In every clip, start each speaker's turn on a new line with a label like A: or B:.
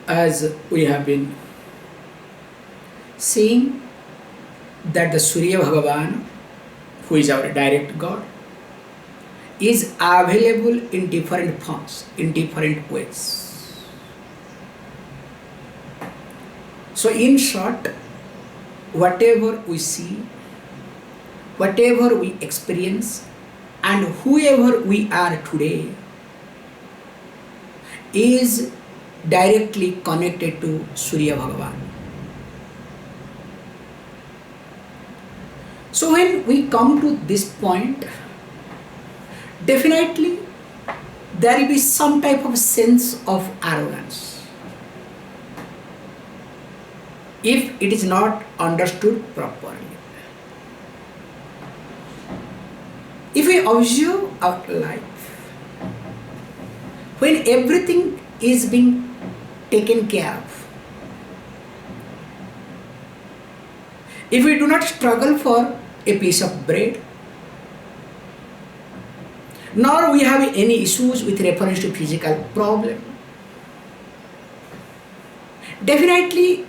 A: as we have been seeing that the Surya Bhagavan, who is our direct God, is available in different forms, in different ways. So in short, whatever we see, whatever we experience, and whoever we are today is directly connected to Surya Bhagavan. So when we come to this point, definitely there will be some type of sense of arrogance if it is not understood properly. If we observe our life, when everything is being taken care of, if we do not struggle for a piece of bread, nor we have any issues with reference to physical problem, definitely,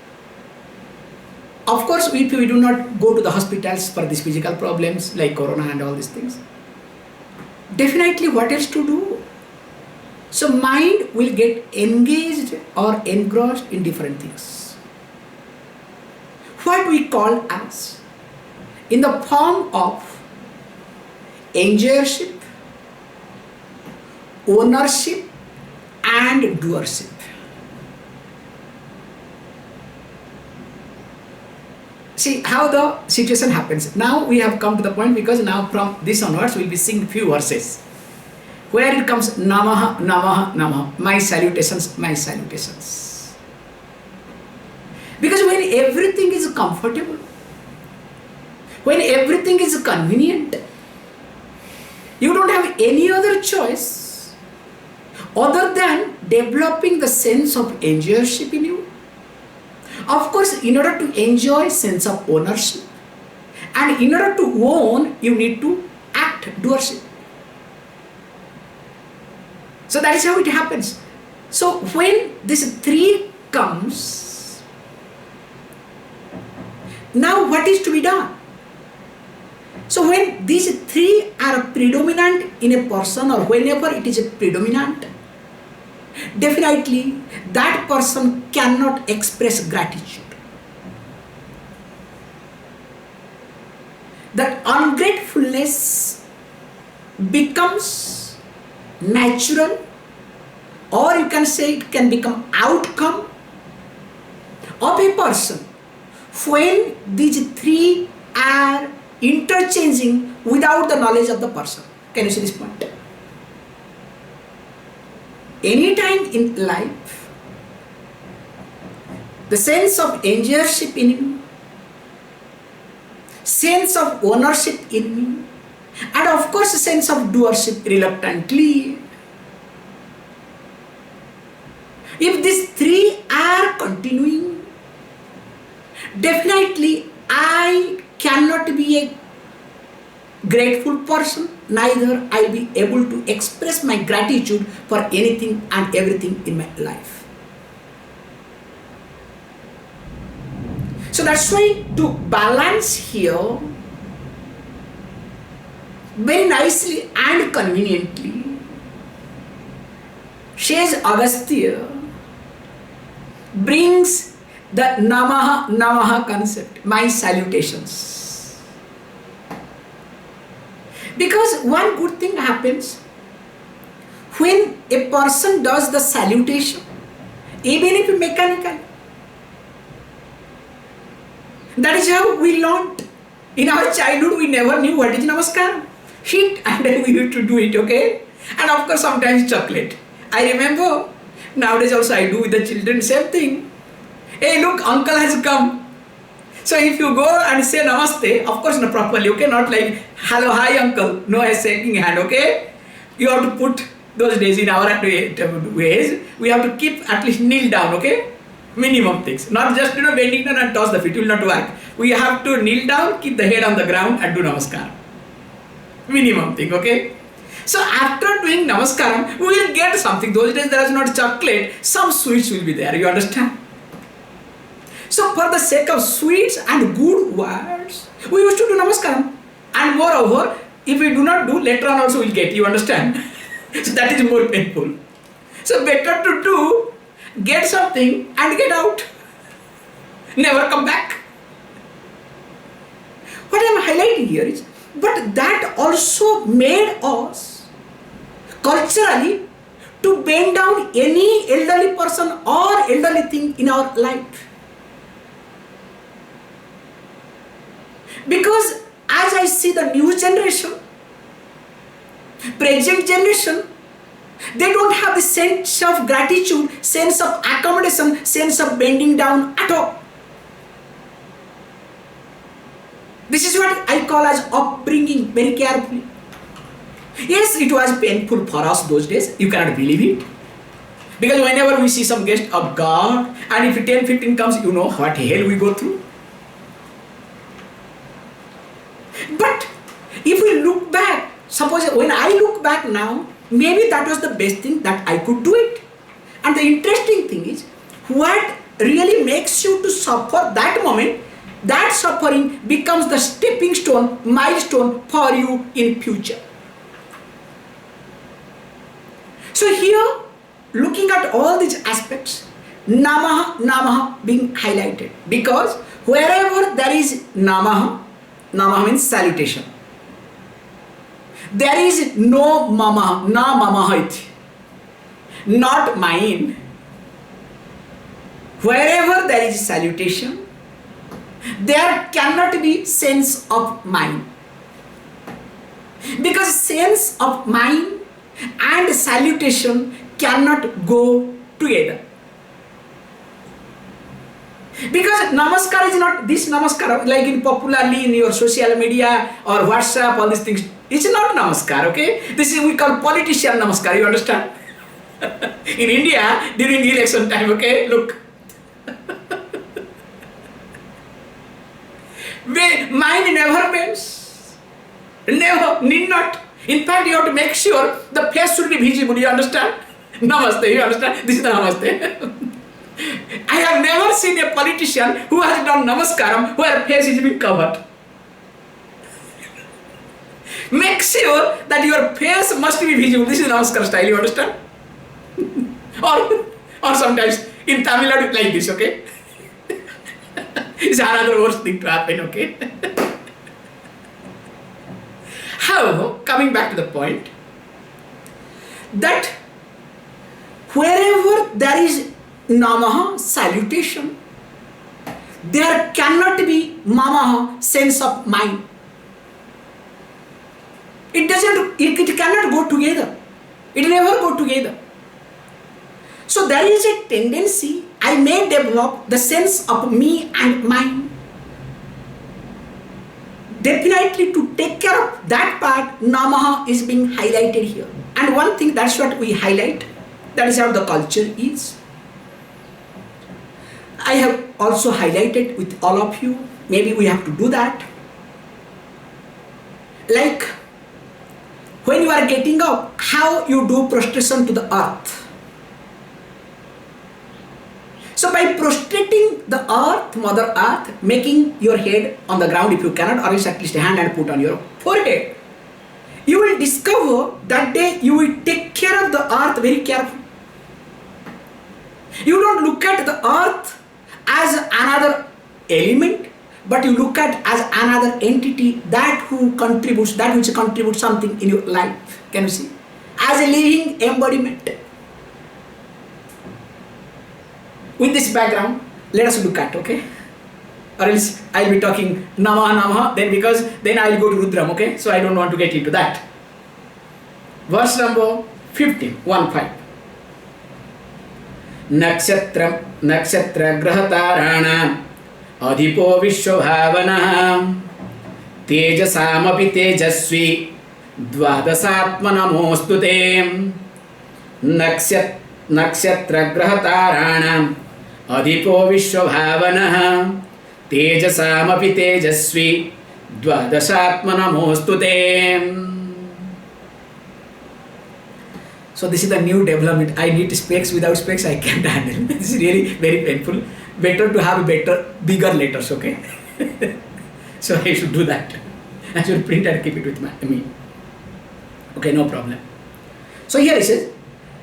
A: of course, if we do not go to the hospitals for these physical problems like corona and all these things, definitely what else to do? So mind will get engaged or engrossed in different things. What we call as in the form of enjoyership, ownership and doership. See how the situation happens. Now we have come to the point, because now from this onwards we will be seeing few verses where it comes Namaha, Namaha, Namaha, my salutations, my salutations. Because when everything is comfortable, when everything is convenient, you don't have any other choice other than developing the sense of enjoyership in you. Of course, in order to enjoy sense of ownership, and in order to own, you need to act, doership. So that is how it happens. So when this three comes, now what is to be done? So when these three are predominant in a person, or whenever it is predominant, definitely that person cannot express gratitude. That ungratefulness becomes natural, or you can say it can become outcome of a person when these three are interchanging without the knowledge of the person. Can you see this point? Anytime in life, the sense of enjoyership in me, sense of ownership in me, and of course a sense of doership reluctantly, if these three are continuing, definitely I cannot be a grateful person, neither I'll be able to express my gratitude for anything and everything in my life. So that's why, to balance here very nicely and conveniently, says Agastya brings the Namaha, Namaha concept, my salutations. Because one good thing happens when a person does the salutation, even if mechanical. That is how we learned. In our childhood, we never knew what is namaskar. Hit, and then we used to do it, okay? And of course, sometimes chocolate. I remember, nowadays also I do with the children, same thing. Hey, look, uncle has come. So if you go and say namaste, of course not properly, okay? Not like, hello, hi uncle. No, I shaking hand, okay? You have to put those days in our ways. We have to keep at least kneel down, okay? Minimum things. Not just, bending down and toss the feet. It will not work. We have to kneel down, keep the head on the ground and do namaskar. Minimum thing, okay? So after doing namaskaram, we will get something. Those days there was not chocolate, some sweets will be there, you understand? So for the sake of sweets and good words, we used to do namaskaram. And moreover, if we do not do, later on also we will get, you understand? So that is more painful. So better to do, get something and get out. Never come back. What I am highlighting here is, but that also made us culturally to bend down any elderly person or elderly thing in our life. Because as I see the new generation, present generation, they don't have the sense of gratitude, sense of accommodation, sense of bending down at all. This is what I call as upbringing, very carefully. Yes, it was painful for us those days, you cannot believe it. Because whenever we see some guest of God, and if 10-15 comes, you know what hell we go through. But if we look back, suppose when I look back now, maybe that was the best thing that I could do it. And the interesting thing is, what really makes you to suffer that moment, that suffering becomes the stepping stone, milestone for you in future. So here, looking at all these aspects, Namaha, Namaha being highlighted. Because wherever there is Namaha, Namaha means salutation. There is no Mama, na Mamaha iti. Not mine. Wherever there is salutation, there cannot be sense of mine. Because sense of mine and salutation cannot go together. Because namaskar is not this namaskar like in popularly in your social media or WhatsApp, all these things. It's not namaskar, okay? This is we call politician namaskar, you understand? In India, during the election time, okay? Look. Mine never bends. Never, need not. In fact, you have to make sure the face should be visible, you understand? Namaste, you understand? This is the namaste. I have never seen a politician who has done namaskaram where face is being covered. Make sure that your face must be visible. This is namaskar style, you understand? or sometimes in Tamil Nadu like this, okay? It's another worst thing to happen, okay? However, coming back to the point, that wherever there is Namaha, salutation, there cannot be Mamaha, sense of mind. It cannot go together. It never go together. So there is a tendency, I may develop the sense of me and mine. Definitely to take care of that part, Namaha is being highlighted here. And one thing, that's what we highlight, that is how the culture is. I have also highlighted with all of you, maybe we have to do that. Like, when you are getting up, how you do prostration to the earth. So by prostrating the earth, Mother Earth, making your head on the ground if you cannot, or else at least a hand and put on your forehead, you will discover that day you will take care of the earth very carefully. You don't look at the earth as another element, but you look at as another entity that which contributes something in your life. Can you see? As a living embodiment. With this background, let us look at, okay? Or else I'll be talking Namaha Namaha, then I'll go to Rudram, okay? So I don't want to get into that. Verse number 15, 1-5. Nakshatra grahatarana adhipo vishwabhavana tejasamapi tejasvi dvadasatma namostute. Nakshatra grahatarana adhipo vishwabhavana tejasamapi tejasvi dvadasatma namostute. So this is the new development. I need specs. Without specs, I can't handle. This is really very painful. Better to have bigger letters, okay? So I should do that. I should print and keep it with me. Okay, no problem. So here it says,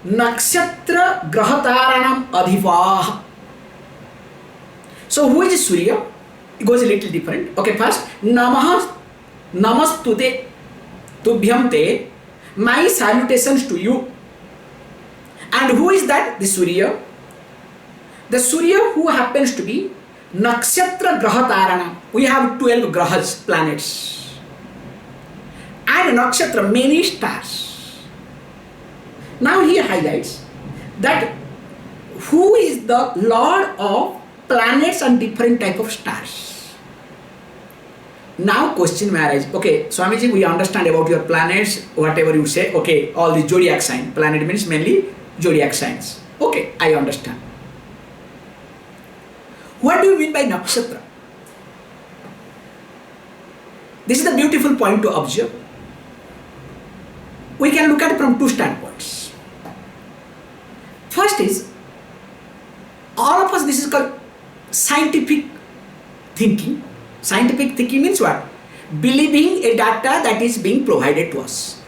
A: Nakshatra Grahataranam Adhivaha. So who is Surya? It goes a little different. Okay, first, Namastute Tubhyam Te, my salutations to you. And who is that? The Surya. The Surya who happens to be Nakshatra Grahataranam. We have 12 grahas, planets. And Nakshatra, many stars. Now he highlights that who is the Lord of planets and different type of stars. Now question may arise. Okay, Swamiji, we understand about your planets, whatever you say. Okay, all the zodiac sign. Planet means mainly zodiac signs. Okay, I understand. What do you mean by nakshatra? This is the beautiful point to observe. We can look at it from two standpoints. First is, all of us, this is called scientific thinking. Scientific thinking means what? Believing a data that is being provided to us.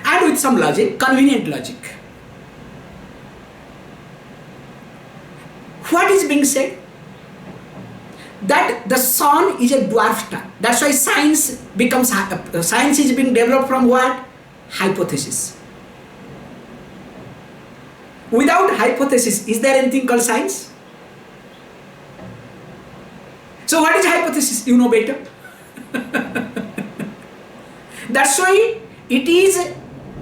A: And with some logic, convenient logic. What is being said? That the sun is a dwarf star. That's why science is being developed from what? Hypothesis. Without hypothesis, is there anything called science? So what is hypothesis? You know better. That's why it is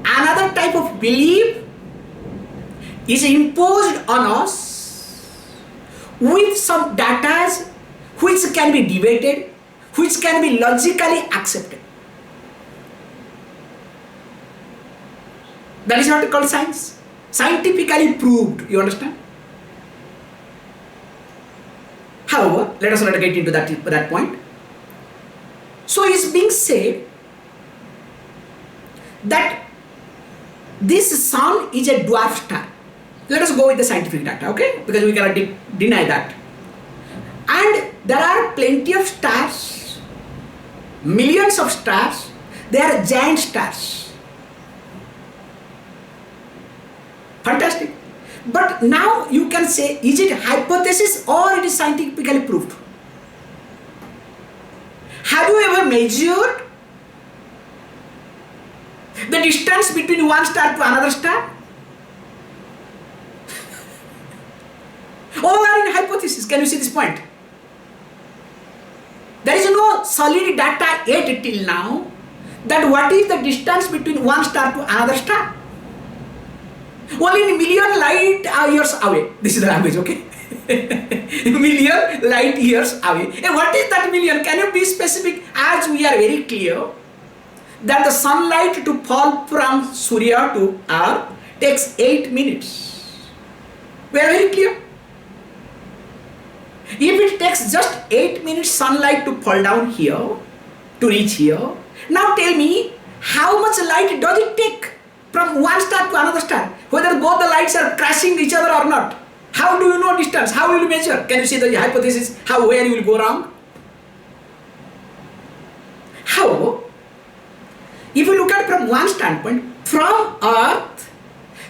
A: another type of belief is imposed on us with some data which can be debated, which can be logically accepted. That is what we call science. Scientifically proved, you understand? However, let us not get into that point. So it's being said that this sun is a dwarf star. Let us go with the scientific data, okay? Because we cannot deny that. And there are plenty of stars, millions of stars. They are giant stars. Fantastic. But now you can say, is it hypothesis or it is scientifically proved? Have you ever measured the distance between one star to another star? All are in hypothesis. Can you see this point? There is no solid data yet till now that what is the distance between one star to another star. Only in million light years away. This is the language, okay? Million light years away. And what is that million? Can you be specific? As we are very clear that the sunlight to fall from Surya to Earth takes 8 minutes. We are very clear. If it takes just 8 minutes sunlight to fall down here, to reach here, now tell me how much light does it take from one star to another star? Whether both the lights are crashing each other or not. How do you know distance? How will you measure? Can you see the hypothesis? Where you will go wrong? However, if you look at it from one standpoint, from Earth,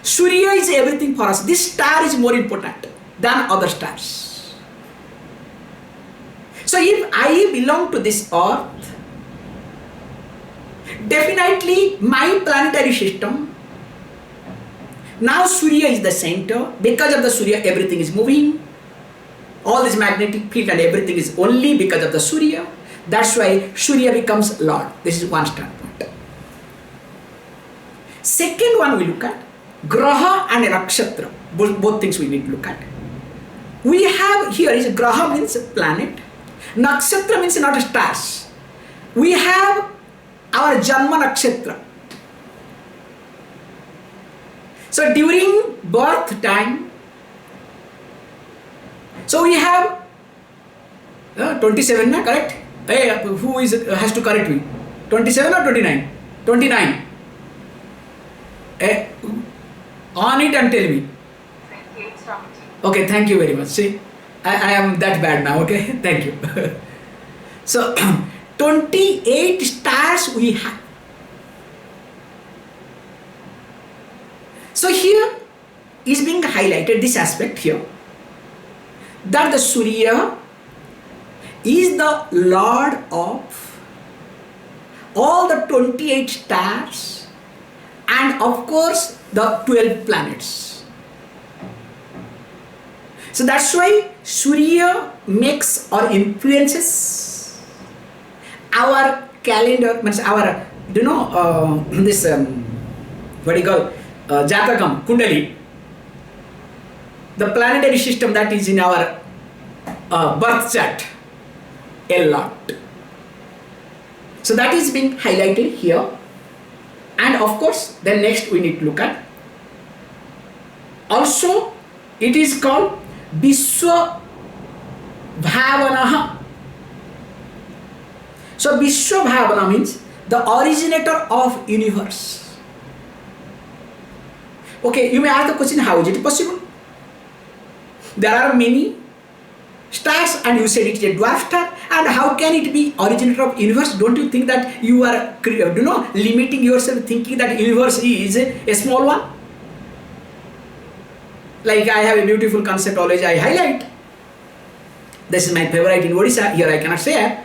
A: Surya is everything for us. This star is more important than other stars. So if I belong to this Earth, definitely my planetary system, now Surya is the center. Because of the Surya, everything is moving. All this magnetic field and everything is only because of the Surya. That's why Surya becomes Lord. This is one standpoint. Second one we look at, Graha and Nakshatra. Both things we need to look at. We have here is Graha means planet. Nakshatra means not stars. We have our Janma Nakshatra. So during birth time, so we have 27, correct? Hey, who has to correct me? 27 or 29? 29. On it and tell me.
B: 28, Swamiji.
A: Okay, thank you very much. See, I am that bad now, okay? Thank you. So, 28 stars we have. So here is being highlighted this aspect here, that the Surya is the Lord of all the 28 stars and of course the 12 planets. So that's why Surya makes or influences our calendar, means our, this, what do you call, Jatakam, Kundali, the planetary system that is in our birth chart, a lot. So that is being highlighted here. And of course, then next we need to look at. Also, it is called Vishwa Bhavanaha. So Vishwa Bhavana means the originator of universe. Okay, you may ask the question, how is it possible? There are many stars and you said it is a dwarf star, and how can it be originator of universe? Don't you think that you are limiting yourself, thinking that universe is a small one? Like I have a beautiful concept always I highlight. This is my favorite in Odisha. Here I cannot say,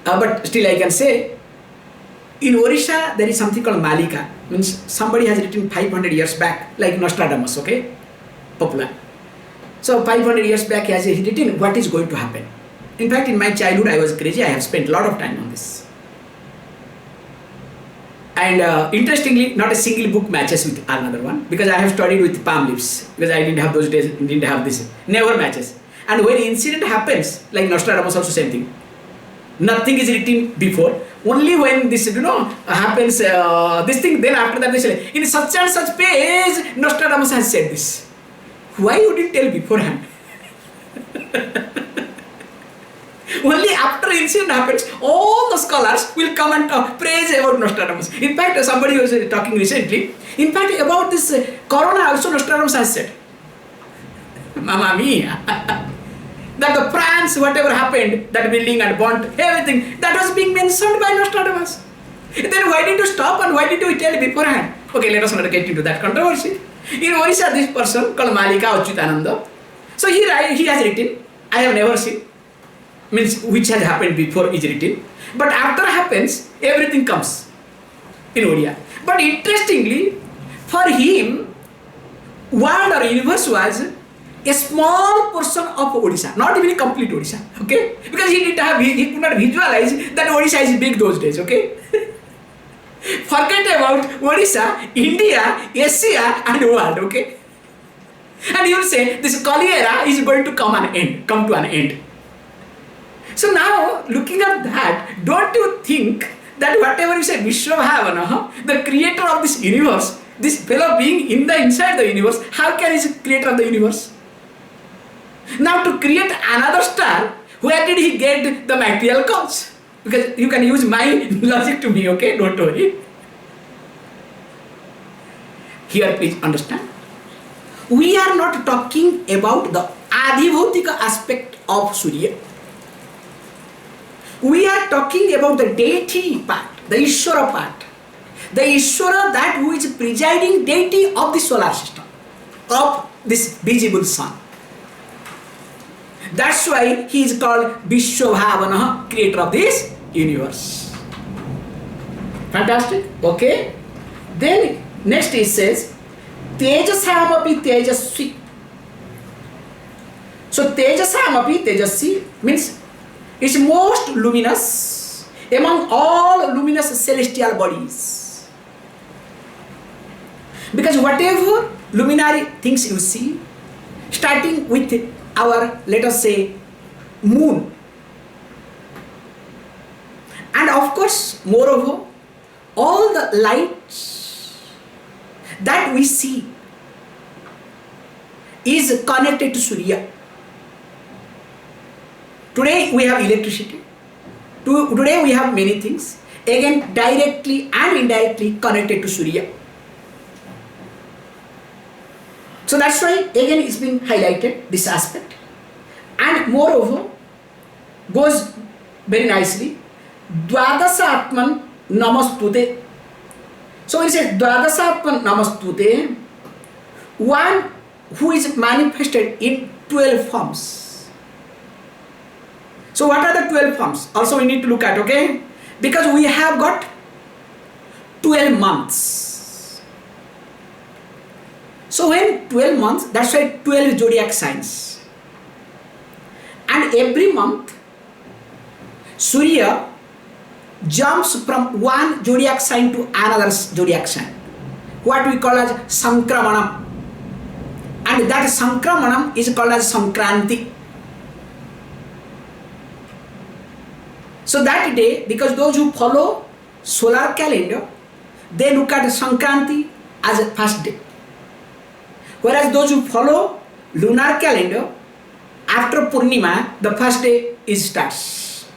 A: but still I can say, in Odisha there is something called Malika. Means somebody has written 500 years back, like Nostradamus, okay? Popular. So 500 years back he has written what is going to happen. In fact, in my childhood I was crazy. I have spent a lot of time on this. And interestingly, not a single book matches with another one, because I have studied with palm leaves, because I didn't have those days, didn't have this. Never matches. And when incident happens, like Nostradamus also same thing. Nothing is written before. Only when this, happens, this thing, then after that they say, in such and such page, Nostradamus has said this. Why you didn't tell beforehand? Only after incident happens, all the scholars will come and praise about Nostradamus. In fact, somebody was talking recently. In fact, about this corona also Nostradamus has said. Mamma mia. That the France, whatever happened, that building and burnt, everything, that was being mentioned by Nostradamus. Then why did you stop and why did you tell beforehand? Okay, let us not get into that controversy. In Odisha, this person called Malika Achyutananda. So here he has written, I have never seen, means which has happened before is written. But after happens, everything comes in Odia. But interestingly, for him, world or universe was a small portion of Odisha, not even a complete Odisha, okay? Because he could not visualize that Odisha is big those days, okay? Forget about Odisha, India, Asia and world, okay? And you will say this Kali era is going to come to an end. So now, looking at that, don't you think that whatever you say, Vishwamitra, the creator of this universe, this fellow being inside the universe, how can he be creator of the universe? Now to create another star, where did he get the material cause? Because you can use my logic to me, okay? Don't worry. Here please understand. We are not talking about the Adhibhautika aspect of Surya. We are talking about the deity part, the Ishvara part. The Ishvara, that who is presiding deity of the solar system, of this visible sun. That's why he is called Vishwabhavana, creator of this universe. Fantastic? Okay? Then next it says, Tejasamapi Tejasvi. So Tejasamapi Tejasvi means it's most luminous among all luminous celestial bodies. Because whatever luminary things you see, starting with our, let us say, moon, and of course, moreover, all the lights that we see is connected to Surya. Today we have electricity. Today we have many things. again directly and indirectly connected to Surya. So that's why again it's been highlighted, this aspect. And moreover, goes very nicely, Dwadasa Atman Namastute. So it says Dwadasa Atman Namastute, one who is manifested in 12 forms. So what are the 12 forms? Also we need to look at, okay? Because we have got 12 months. So when 12 months, that's why 12 zodiac signs. And every month, Surya jumps from one zodiac sign to another zodiac sign. What we call as Sankramanam. And that Sankramanam is called as Sankranti. So that day, because those who follow solar calendar, they look at Sankranti as a first day. Whereas those who follow lunar calendar, after Purnima, the first day is starts.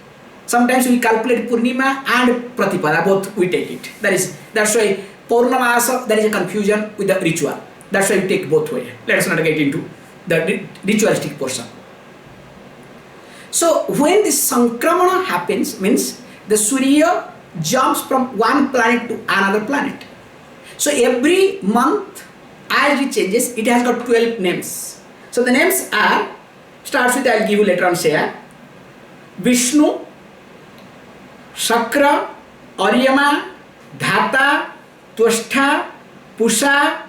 A: Sometimes we calculate Purnima and Pratipada, both we take it. That's why Purnamasa, there is a confusion with the ritual. That's why we take both ways. Let us not get into the ritualistic portion. So when this Sankramana happens, means the Surya jumps from one planet to another planet. So every month, as it changes, it has got 12 names. So the names are, starts with, I will give you later on share, Vishnu, Shakra, Aryama, Dhata, Tvashtha, Pusha,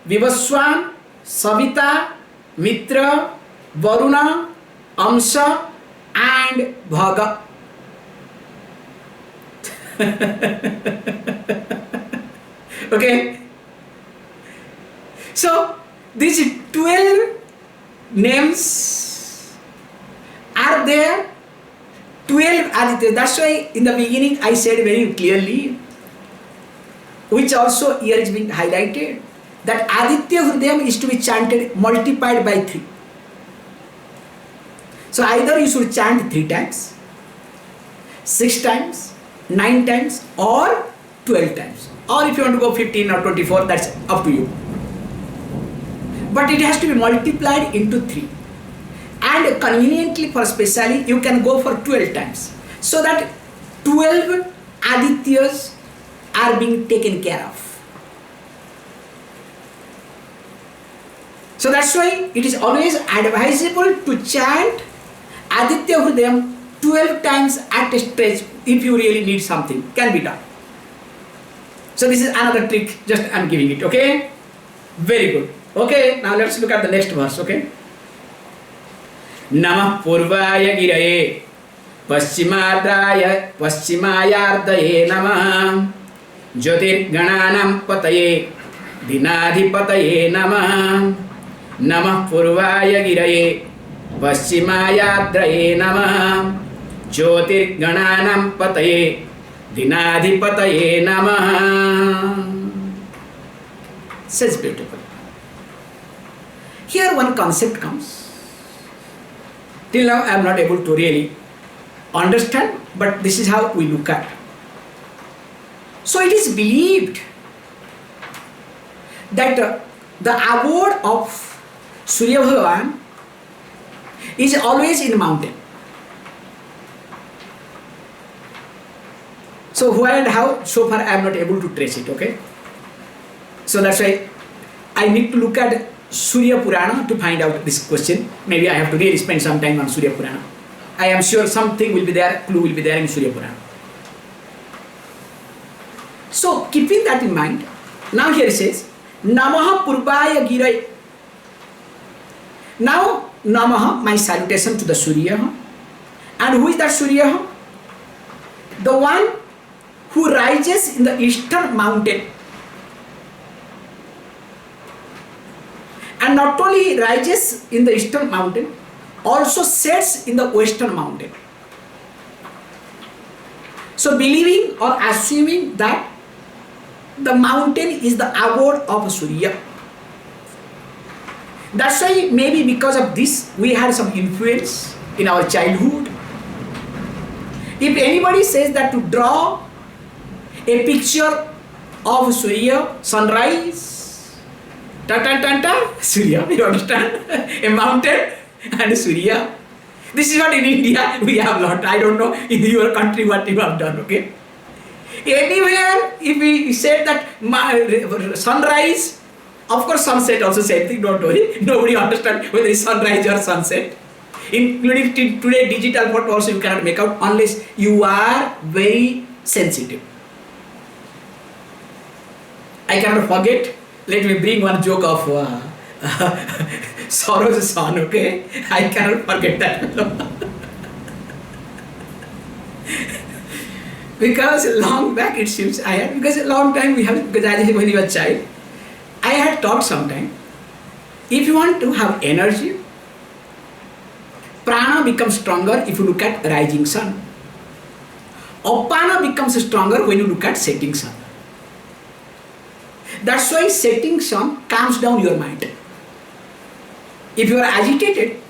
A: Vivaswan, Savita, Mitra, Varuna, Amsa, and Bhaga. Okay? So, these 12 names are there, 12 Aditya. That's why in the beginning I said very clearly, which also here is being highlighted, that Aditya Hrudayam is to be chanted multiplied by 3. So either you should chant 3 times, 6 times, 9 times, or 12 times. Or if you want to go 15 or 24, that's up to you. But it has to be multiplied into 3. And conveniently for specially, you can go for 12 times. So that 12 Adityas are being taken care of. So that's why it is always advisable to chant Aditya Hrudayam 12 times at a stretch if you really need something. Can be done. So this is another trick, just I am giving it, okay? Very good. Okay, now let's look at the next verse, okay? Namah Purvaya Giraye Paschimaya Paschimaya Namah Jyotir Gananam Pataye Dinadhipataye Namah Namah Purvaya Giraye Paschimaya Namah Jyotir Gananam Pataye Dinadhipataye Namah. Says beautiful. Here one concept comes. Till now I am not able to really understand, but this is how we look at. So it is believed that the abode of Surya Bhagavan is always in the mountain. So why and how, so far I am not able to trace it, okay? So that's why I need to look at Surya Purana to find out this question. Maybe I have to really spend some time on Surya Purana. I am sure something will be there, clue will be there in Surya Purana. So keeping that in mind, now here it says, Namaha Purvaya Girai. Now Namaha, my salutation to the Surya. And who is that Surya? The one who rises in the eastern mountain. And not only rises in the eastern mountain, also sets in the western mountain. So believing or assuming that the mountain is the abode of Surya. That's why maybe because of this we had some influence in our childhood. If anybody says that to draw a picture of Surya, sunrise, ta ta ta ta, Surya, you understand? A mountain and Surya. This is what in India we have lot. I don't know in your country what you have done, okay? Anywhere, if we said that sunrise, of course sunset also same thing, don't worry. Nobody understands whether it's sunrise or sunset. Including today digital photo also you cannot make out unless you are very sensitive. I cannot forget, let me bring one joke of Sorrow's son, okay? I cannot forget that. Because long back it seems because a long time because as when you were a child, I had taught sometime, if you want to have energy, prana becomes stronger if you look at rising sun. Apana becomes stronger when you look at setting sun. That's why setting sun calms down your mind. If you are agitated,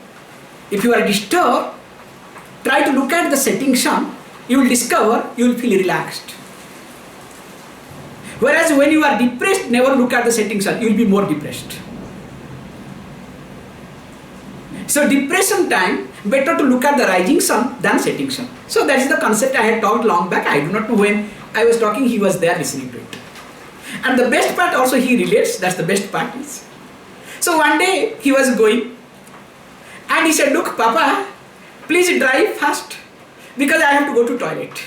A: if you are disturbed, try to look at the setting sun, you will discover you will feel relaxed. Whereas when you are depressed, never look at the setting sun, you will be more depressed. So depression time, better to look at the rising sun than setting sun. So that is the concept I had talked long back. I do not know when I was talking, he was there listening to it. And the best part also he relates, that's the best part is. So one day he was going and he said, look Papa, please drive fast because I have to go to toilet.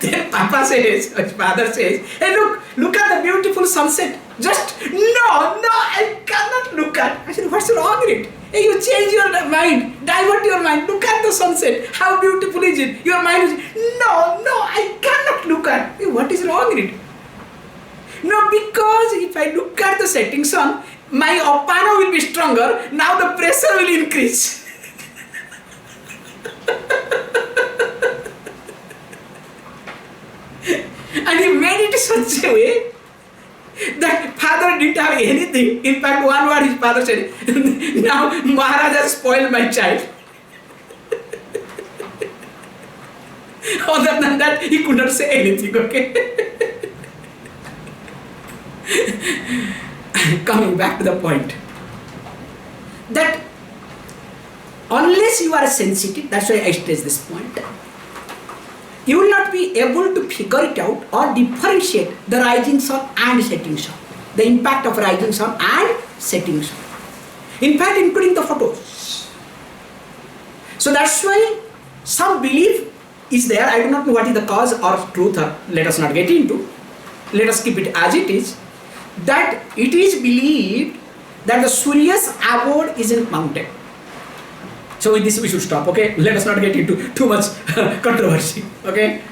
A: Then Papa says, his father says, hey look at the beautiful sunset. Just, no, I cannot look at. I said, what's wrong with it? Hey, you change your mind, divert your mind, look at the sunset. How beautiful is it? Your mind is, no, I cannot look at. Hey, what is wrong with it? No, because if I look at the setting sun, my apana will be stronger. Now the pressure will increase. And he made it such a way that father didn't have anything. In fact, one word his father said, now Maharaj has spoiled my child. Other than that, he could not say anything, okay? Coming back to the point, that unless you are sensitive, that's why I stress this point, you will not be able to figure it out or differentiate the rising sun and setting sun, the impact of rising sun and setting sun, in fact including the photos. So that's why some belief is there. I do not know what is the cause or truth, or let us not get into, let us keep it as it is, that it is believed that the Surya's abode is in mountain. So with this we should stop, okay? Let us not get into too much controversy, okay?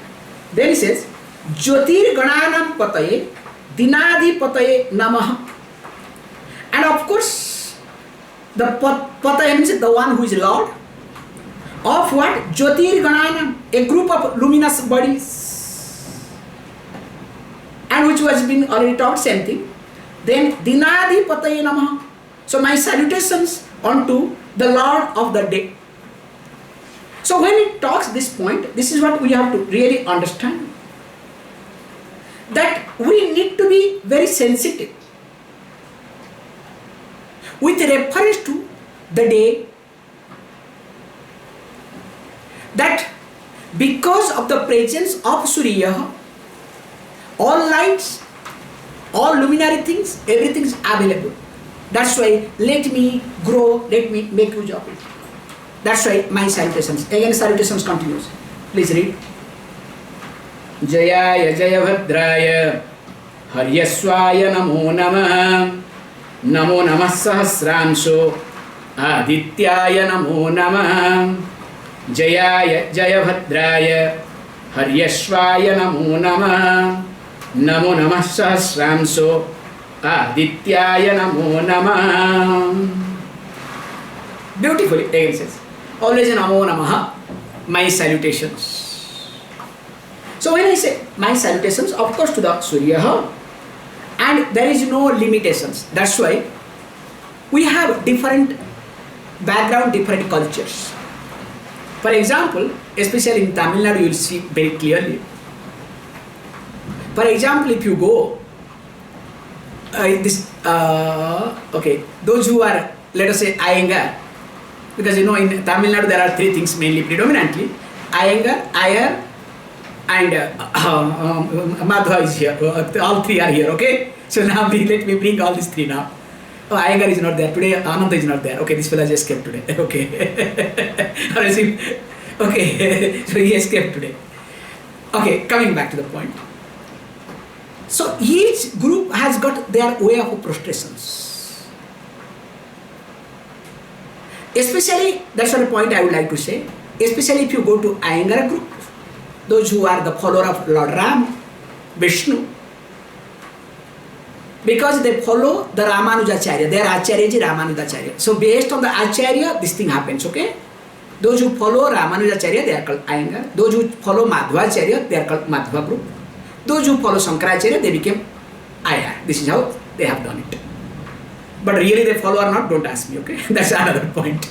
A: Then he says, Jyotir Gananam Pataye Dinadi Pataye Namaha. And of course, the Pataye means the one who is Lord of what? Jyotir Gananam, a group of luminous bodies. And which was been already taught, same thing. Then Dinadi Pataye Namaha. So my salutations unto the Lord of the day. So when it talks this point, this is what we have to really understand, that we need to be very sensitive with reference to the day, that because of the presence of Surya, all lights, all luminary things, everything is available. That's why let me grow, let me make use of it. That's why my salutations. Again salutations continues. Please read. Jayaya Jayabhadraya Haryaswaya Namo Namah Namo Namah Sahasramso Adityaya Namo Namah Jayaya Jayabhadraya Haryaswaya Namo Namah Namo Namah Sahasramso Adityaya Namo Namah. Beautifully, again says, always Namo Namaha, my salutations. So when I say my salutations, of course to the Surya, and there is no limitations. That's why we have different background, different cultures. For example, especially in Tamil Nadu, you will see very clearly For example, if you go, those who are, let us say, Iyengar, because in Tamil Nadu there are three things mainly, predominantly. Iyengar, Iyer, and Madhva is here. All three are here, okay? So now let me bring all these three now. Oh, Iyengar is not there today, Ananda is not there. Okay, this fellow just escaped today. Okay. Okay, so he escaped today. Okay, coming back to the point. So each group has got their way of prostrations. Especially, that's one point I would like to say, especially if you go to Iyengar group, those who are the follower of Lord Ram, Vishnu, because they follow the Ramanujacharya, their Acharya is Ramanujacharya. So based on the Acharya, this thing happens, okay? Those who follow Ramanujacharya, they are called Iyengar. Those who follow Madhvacharya, they are called Madhva group. Those who follow Shankaracharya, they became Iyer. This is how they have done it. But really they follow or not, don't ask me, okay? That's another point.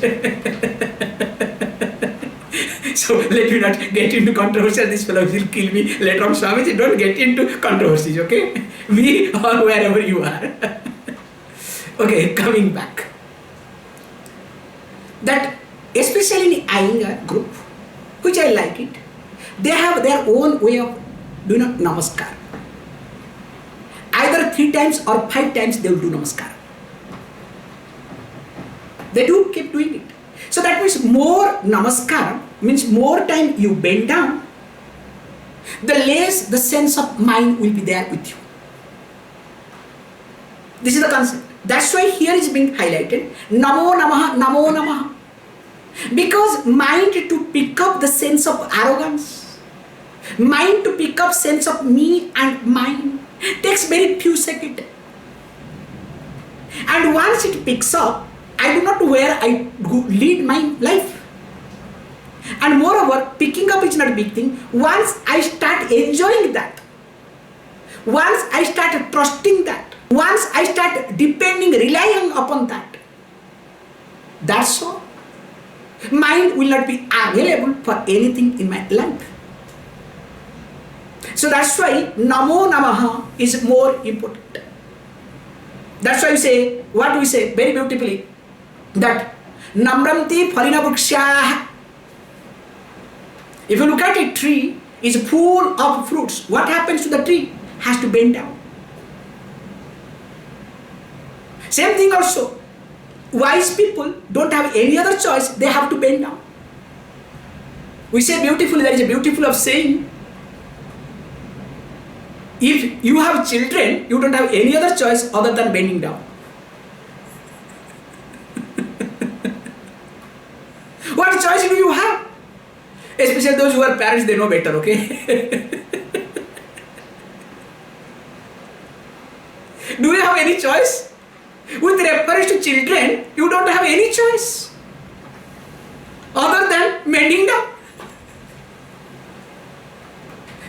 A: So let me not get into controversy. This fellow will kill me later on. Swamiji, don't get into controversies, okay? We or wherever you are. Okay, coming back. That especially in Iyengar group, which I like it, they have their own way of doing namaskar. Either 3 times or 5 times they will do namaskar. They do keep doing it. So that means more namaskar means more time you bend down, the less the sense of mind will be there with you. This is the concept. That's why here is being highlighted, Namo Namaha, Namo Namaha. Because mind to pick up the sense of arrogance, mind to pick up sense of me and mine takes very few seconds. And once it picks up, I do not know where I lead my life. And moreover, picking up is not a big thing. Once I start enjoying that, once I start trusting that, once I start depending, relying upon that, that's all. Mind will not be available for anything in my life. So that's why Namo Namaha is more important. That's why we say, what do we say very beautifully? That Namranti Farina Vriksha. If you look at a tree, is full of fruits. What happens to the tree? Has to bend down. Same thing also. Wise people don't have any other choice. They have to bend down. We say beautifully, there is a beautiful of saying, if you have children, you don't have any other choice other than bending down. What choice do you have? Especially those who are parents, they know better, okay? Do you have any choice? With reference to children, you don't have any choice other than bending down.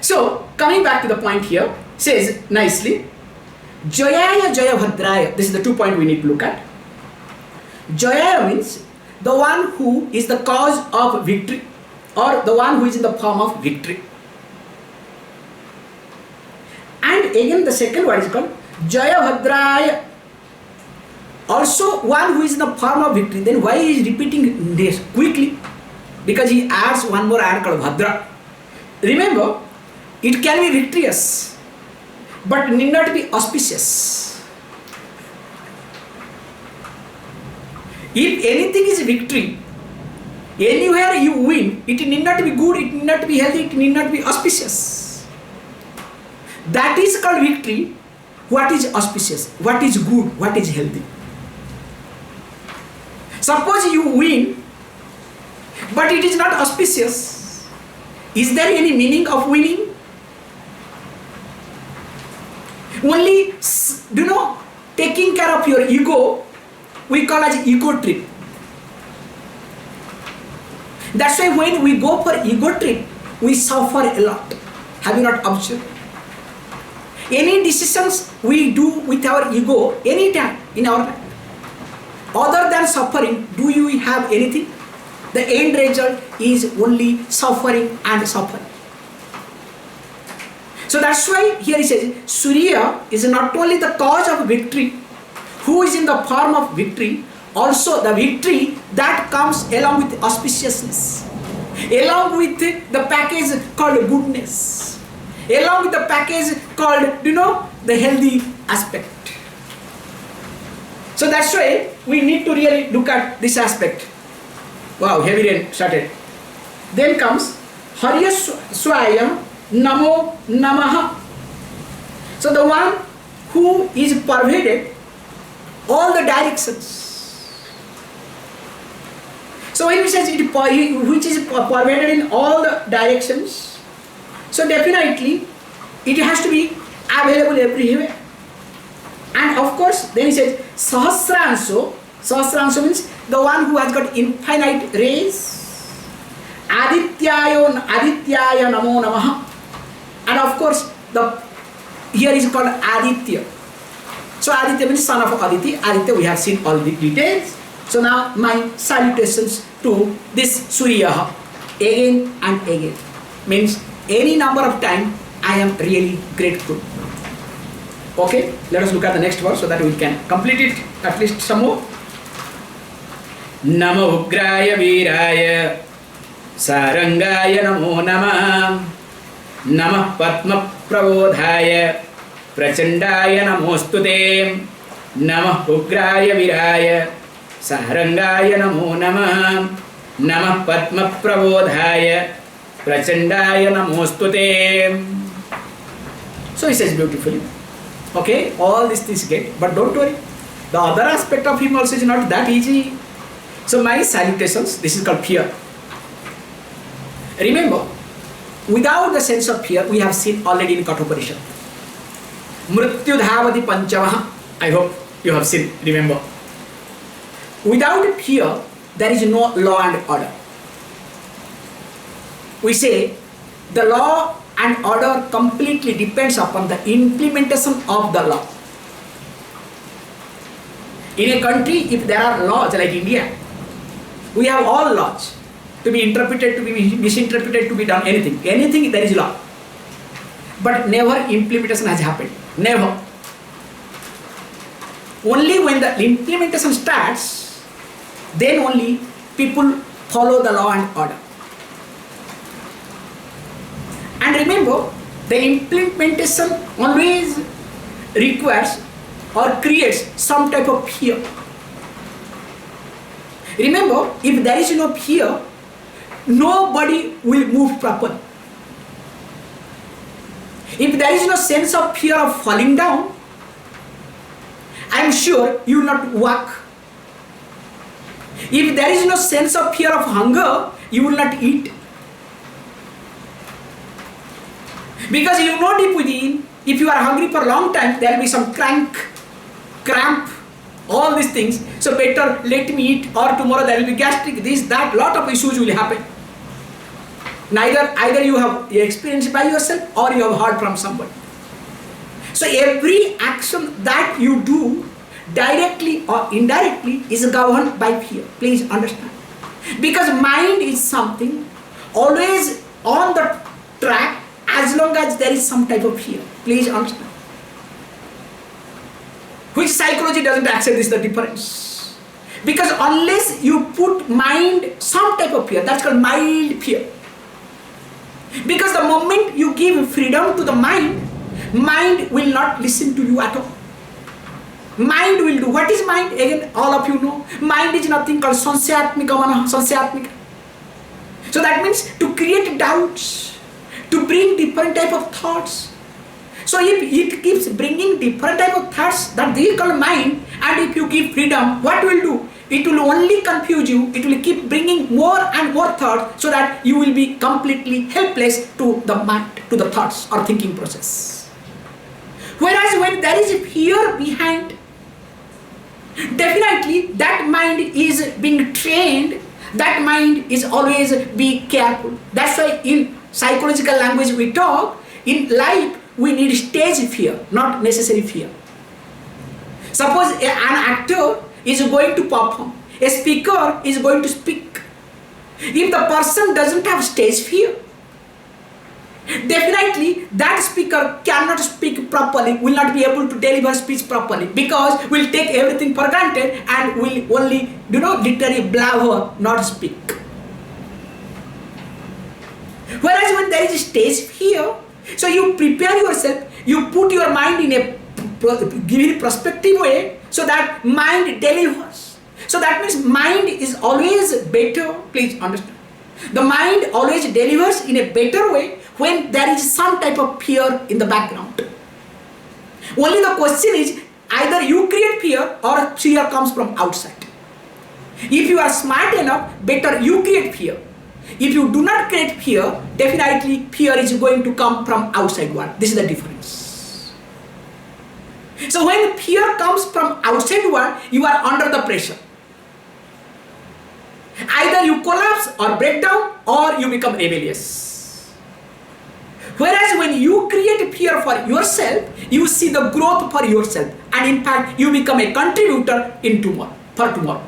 A: So, coming back to the point here, says nicely, Jayaya Jaya Bhadraya. This is the 2 point we need to look at. Jayaya means the one who is the cause of victory, or the one who is in the form of victory. And again the second word is called Jaya Bhadraya. Also one who is in the form of victory. Then why he is repeating this quickly? Because he adds one more add called Bhadra. Remember, it can be victorious, but need not be auspicious. If anything is victory, anywhere you win, it need not be good, it need not be healthy, it need not be auspicious. That is called victory. What is auspicious? What is good? What is healthy? Suppose you win, but it is not auspicious. Is there any meaning of winning? Only, taking care of your ego, we call as ego trip. That's why when we go for ego trip, we suffer a lot. Have you not observed? Any decisions we do with our ego, anytime in our life, other than suffering, do you have anything? The end result is only suffering and suffering. So that's why here he says, Surya is not only the cause of victory, who is in the form of victory, also the victory that comes along with auspiciousness, along with the package called goodness, along with the package called, the healthy aspect. So that's why we need to really look at this aspect. Wow, heavy rain started. Then comes Harya Swayam Namo Namaha. So the one who is pervaded all the directions. So when we say which is pervaded in all the directions, so definitely it has to be available everywhere. And of course, then he says Sahasranso. Sahasranso means the one who has got infinite rays. Adityaya Namo Namaha. And of course, here is called Aditya. So Aditya means son of Aditya. Aditya, we have seen all the details. So now my salutations to this Surya again and again. Means any number of times I am really grateful. Okay, let us look at the next verse so that we can complete it at least some more. Namo Ugraya Viraya Sarangaya Namo Namah Namah Padma Prabodhaya Prachandaya Namostute Namah Ugraya Viraya Sarangaya Namo Namah Namah Padma Prabodhaya Prachandaya Namostute. So he says beautifully. Okay, all these things get, but don't worry. The other aspect of him also is not that easy. So my salutations, this is called fear. Remember, without the sense of fear, we have seen already in Kathoparishad. Mrityu dhavati panchamaha. I hope you have seen, remember. Without fear, there is no law and order. We say the law and order completely depends upon the implementation of the law. In a country, if there are laws like India, we have all laws to be interpreted, to be misinterpreted, to be done anything. Anything there is law. But never implementation has happened. Never. Only when the implementation starts, then only people follow the law and order. And remember, the implementation always requires or creates some type of fear. Remember, if there is no fear, nobody will move properly. If there is no sense of fear of falling down, I am sure you will not walk. If there is no sense of fear of hunger, you will not eat. Because you know deep within, if you are hungry for a long time, there will be some cramp, all these things. So better let me eat, or tomorrow there will be gastric, this, that, lot of issues will happen. Either you have experienced by yourself or you have heard from somebody. So every action that you do, directly or indirectly, is governed by fear. Please understand. Because mind is something always on the track as long as there is some type of fear. Please understand. Which psychology doesn't accept this, the difference. Because unless you put mind some type of fear, that's called mild fear. Because the moment you give freedom to the mind will not listen to you at all. Mind will do. What is mind? Again, all of you know. Mind is nothing called sansyatmika mana, sansyatmika. So that means to create doubts, to bring different type of thoughts. So if it keeps bringing different type of thoughts, that they call mind, and if you give freedom, what will do? It will only confuse you. It will keep bringing more and more thoughts, so that you will be completely helpless to the mind, to the thoughts or thinking process. Whereas when there is fear behind, definitely that mind is being trained. That mind is always be careful. That's why in psychological language we talk, in life we need stage fear, not necessary fear. Suppose an actor is going to perform, a speaker is going to speak. If the person doesn't have stage fear, definitely that speaker cannot speak properly, will not be able to deliver speech properly, because we'll take everything for granted and will only, literally blabber, not speak. Whereas when there is a stage fear, so you prepare yourself, you put your mind in a given perspective way, so that mind delivers. So that means mind is always better, please understand. The mind always delivers in a better way when there is some type of fear in the background. Only the question is, either you create fear or fear comes from outside. If you are smart enough, better you create fear. If you do not create fear, definitely fear is going to come from outside world. This is the difference. So when fear comes from outside world, you are under the pressure. Either you collapse or break down, or you become rebellious. Whereas when you create fear for yourself, you see the growth for yourself, and in fact you become a contributor in tomorrow.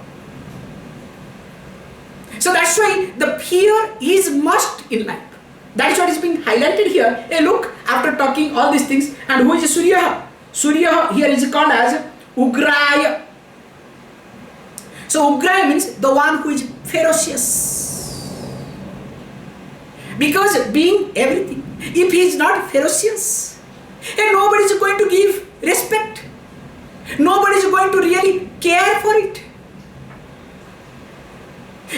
A: So that's why the fear is must in life. That's what is being highlighted here. Hey, look, after talking all these things, and who is Surya? Surya here is called as Ugraya. So Ugraya means the one who is ferocious. Because being everything, if he is not ferocious, and nobody is going to give respect. Nobody is going to really care for it.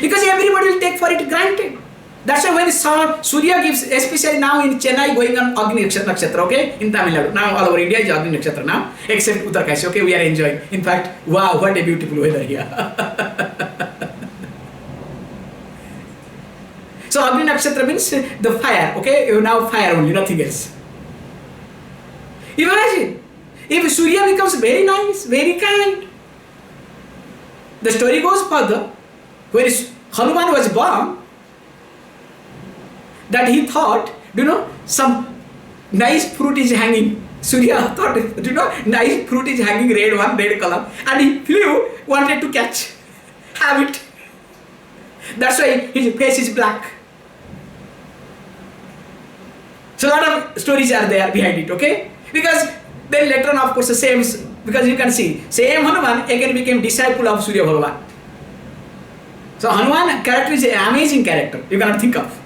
A: Because everybody will take for it granted. That's why when Surya gives, especially now in Chennai, going on Agni Nakshatra, okay? In Tamil Nadu. Now all over India is Agni Nakshatra now, except Uttarkashi, okay? We are enjoying. In fact, wow, what a beautiful weather here. So Agni Nakshatra means the fire, okay? Now fire only, nothing else. Imagine, if Surya becomes very nice, very kind. The story goes further. When Hanuman was born, that he thought, some nice fruit is hanging. Surya thought, nice fruit is hanging, red color, and he flew, wanted to catch, have it. That's why his face is black. So a lot of stories are there behind it, okay? Because then later on, of course, the same, because you can see, same Hanuman again became disciple of Surya Bhagavan. So Hanuman character is an amazing character, you cannot think of.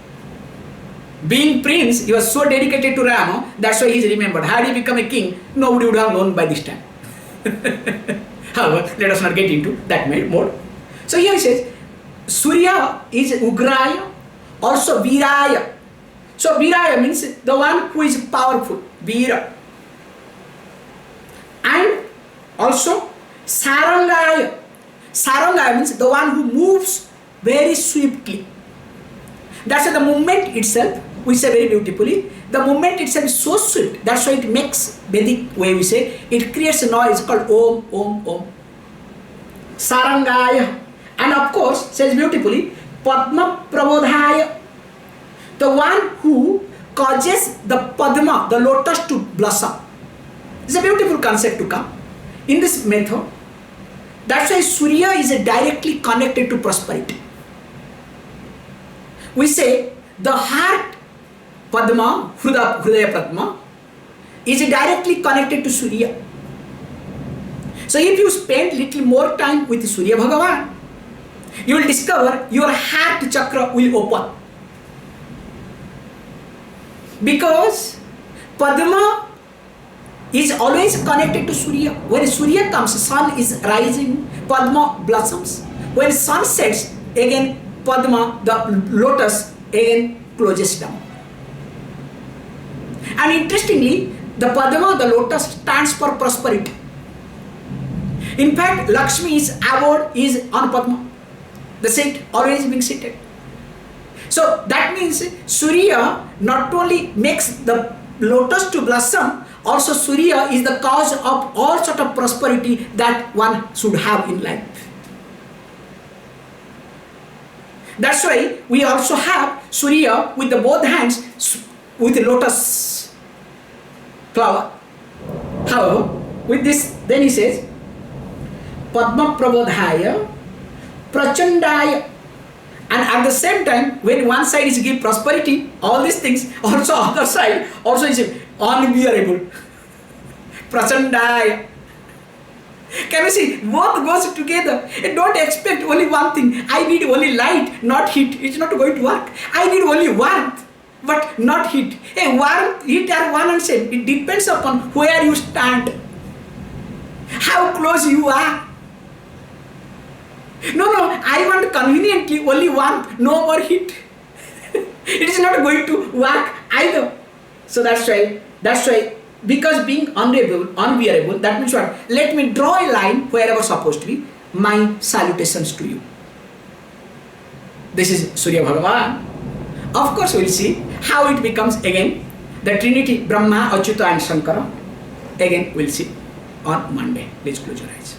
A: Being prince, he was so dedicated to Rama, that's why he is remembered. Had he become a king, nobody would have known by this time. However, let us not get into that mode. So here he says, Surya is Ugraya, also Viraya. So Viraya means the one who is powerful, Vira. And also Sarangaya. Sarangaya means the one who moves very swiftly. That's why the movement itself, we say very beautifully, the movement itself is so swift. That's why it makes, Vedic way we say, it creates a noise called Om, Om, Om. Sarangaya. And of course, says beautifully, Padma Prabodhaya. The one who causes the Padma, the lotus, to blossom. It's a beautiful concept to come. In this method, that's why Surya is directly connected to prosperity. We say the heart Padma, Hrudaya Padma, is directly connected to Surya. So if you spend little more time with Surya Bhagavan, you will discover your heart chakra will open. Because Padma is always connected to Surya. When Surya comes, sun is rising, Padma blossoms. When sun sets, again Padma, the lotus, again closes down. And interestingly, the Padma, the lotus, stands for prosperity. In fact, Lakshmi's abode is on Padma. The seat, always being seated. So that means Surya not only makes the lotus to blossom, also Surya is the cause of all sort of prosperity that one should have in life. That's why we also have Surya with the both hands with the lotus flower. However, with this, then he says, Padma Prabodhaya, Prachandaya. And at the same time, when one side is give prosperity, all these things, also other side also is unbearable. Prachandaya. Can you see? Both goes together. Don't expect only one thing. I need only light, not heat. It's not going to work. I need only warmth, but not heat. Hey, warmth, heat are one and same. It depends upon where you stand, how close you are. No, I want conveniently only warmth, no more heat. It is not going to work either. So that's why, because being unbearable, that means what? Let me draw a line wherever supposed to be. My salutations to you. This is Surya Bhagavan. Of course, we'll see how it becomes again the Trinity, Brahma, Achyuta and Shankara. Again, we'll see on Monday. Please close your eyes.